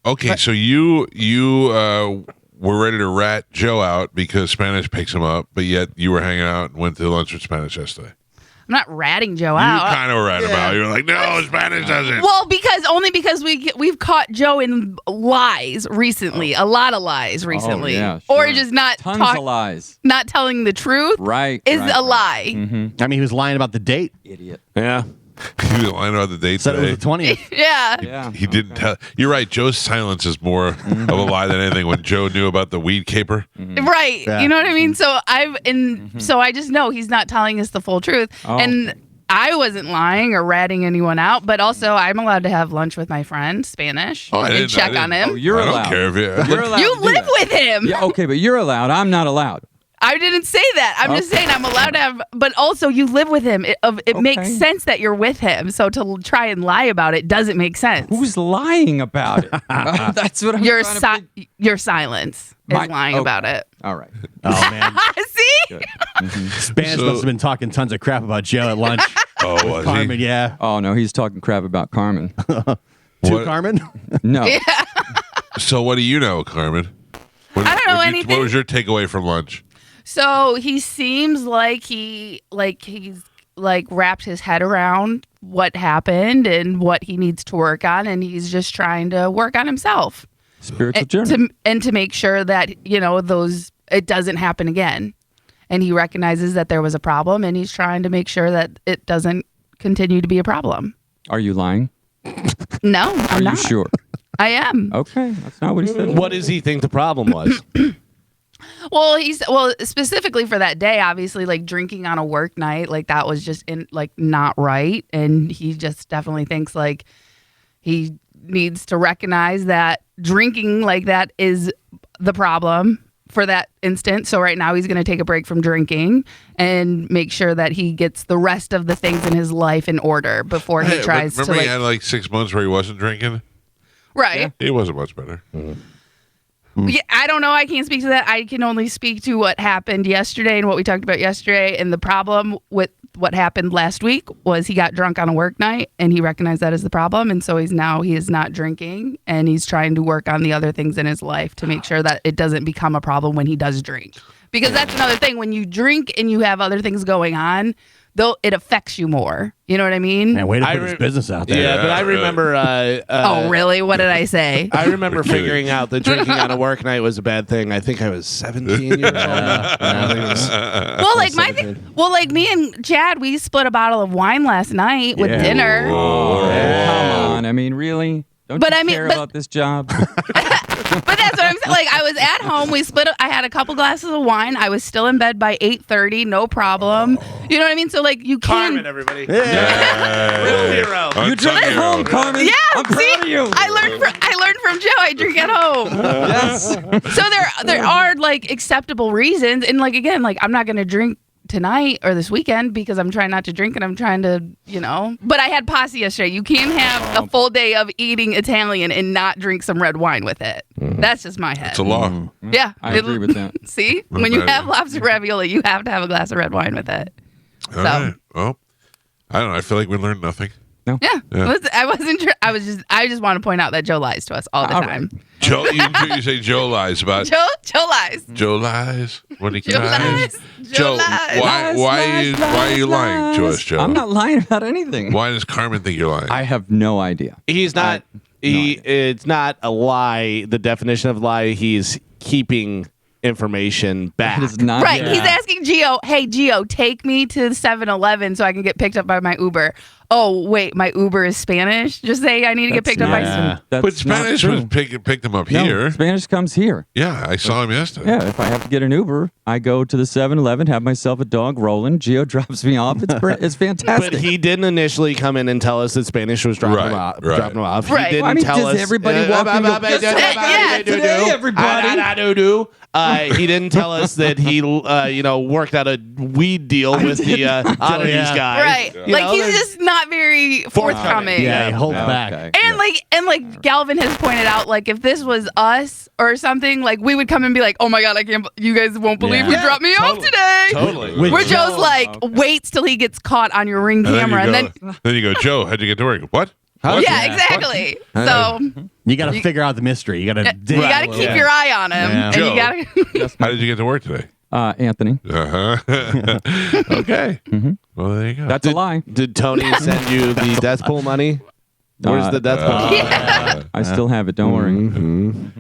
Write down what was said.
Okay, so you were ready to rat Joe out because Spanish picks him up, but yet you were hanging out and went to lunch with Spanish yesterday. I'm not ratting Joe out. You kind of were ratting him out. You were like, no, Spanish doesn't. Well, because we've caught Joe in lies recently, a lot of lies recently, yeah, sure. or just not Tons of lies. not telling the truth. Right, is right, a right. lie. Mm-hmm. I mean, he was lying about the date. Idiot. Yeah. He was lying about the date Said today. it was the 20th. Yeah. Yeah. He didn't tell. You're right. Joe's silence is more of a lie than anything. When Joe knew about the weed caper, Right. Yeah. You know what I mean? So so I just know he's not telling us the full truth. Oh, and okay. I wasn't lying or ratting anyone out, but also I'm allowed to have lunch with my friend, Spanish, I and didn't- check I didn't- on him. Oh, you're I don't allowed. care if you. You're allowed You to do live that. with him. Yeah, okay, but you're allowed. I'm not allowed. I didn't say that. I'm just saying I'm allowed to have, but also you live with him. It makes sense that you're with him. So to try and lie about it doesn't make sense. Who's lying about it? That's what I'm Your trying to figure- your silence is lying okay. about it. All right. Oh, man. See? Spanish must have been talking tons of crap about Joe at lunch. Oh, was Carmen, he? yeah. Oh, no, he's talking crap about Carmen. To What- Carmen? No. So what do you know, Carmen? I don't know anything. What was your takeaway from lunch? So he seems like he's wrapped his head around what happened and what he needs to work on, and he's just trying to work on himself Spiritual journey. to make sure that it doesn't happen again. And he recognizes that there was a problem, and he's trying to make sure that it doesn't continue to be a problem. Are you lying? No, Are I'm you not. sure? I am. Okay, that's not what he said. What does he think the problem was? Well, specifically for that day, obviously, like drinking on a work night, like that was just not right, and he just definitely thinks like he needs to recognize that drinking like that is the problem for that instant. So right now he's going to take a break from drinking and make sure that he gets the rest of the things in his life in order before he tries Remember to. he had like 6 months where he wasn't drinking? Right. Yeah. He wasn't much better. Yeah, I don't know. I can't speak to that. I can only speak to what happened yesterday and what we talked about yesterday. And the problem with what happened last week was he got drunk on a work night and he recognized that as the problem. And so he is not drinking and he's trying to work on the other things in his life to make sure that it doesn't become a problem when he does drink. Because that's another thing. When you drink and you have other things going on, though, it affects you more. You know what I mean? Man, way to put his business out there. Yeah, but I remember. Oh, really? What did I say? I remember figuring out that drinking on a work night was a bad thing. I think I was 17 years old. I think it was- Well, like like me and Chad, we split a bottle of wine last night with dinner. Come on. I mean, really? Don't But you I mean, care but- about this job? But that's what I'm saying. Like I was at home, I had a couple glasses of wine. I was still in bed by 8:30, no problem. You know what I mean? So like you can. Carmen, everybody. Yeah. Real hero. You drink at home, Carmen. Yeah, I'm proud of you. I learned from Joe. I drink at home. Yes. So there are like acceptable reasons, and like again, like I'm not gonna drink tonight or this weekend because I'm trying not to drink and I'm trying to, But I had pasta yesterday. You can't have a full day of eating Italian and not drink some red wine with it. That's just my head. It's a law. Yeah, I agree with that. See, when you have lobster ravioli, you have to have a glass of red wine with it. All right. Well, I don't know. I feel like we learned nothing. Yeah. I wasn't. I just want to point out that Joe lies to us all the time. Joe, you say Joe lies about Joe lies. Joe lies when he Joe cries. lies. Joe, lies. why are you lying to us, Joe? I'm not lying about anything. Why does Carmen think you're lying? I have no idea. He's not. It's not a lie. The definition of lie. He's keeping information back. That is not Right. yeah. He's asking Gio, hey, Gio, take me to 7-Eleven so I can get picked up by my Uber. Oh, wait, my Uber is Spanish? Just say I need to get picked up by Yeah. That's But Spanish not was true. picked him up No, here. Spanish comes here. Yeah, I saw him yesterday. Yeah, if I have to get an Uber, I go to the 7-Eleven, have myself a dog rolling. Gio drops me off. It's fantastic. But he didn't initially come in and tell us that Spanish was dropping Right, him off. right. Dropping him off. Right. He didn't I mean, tell does us. everybody walk into a- Yeah, today, everybody. He didn't tell us that he, worked out a weed deal with the oddities yeah. guy. Right. You Like know, he's there's- just not very forthcoming. Yeah, he holds Okay. back. And like Galvin has pointed out, like if this was us or something, like we would come and be like, "Oh my god, I can't! You guys won't believe Yeah. who dropped me off today." Totally. Where Joe- Joe's like, waits till he gets caught on your ring camera, and then then you go, Joe, how'd you get to work? What? Yeah, exactly. So You got to figure out the mystery. You got to dig. you got to keep your eye on him. Yeah. And Joe. you gotta How did you get to work today? Anthony. Okay. Well, there you go. That's a lie. Did Tony send you the death pool money? Where's the death pool? I still have it. Don't worry.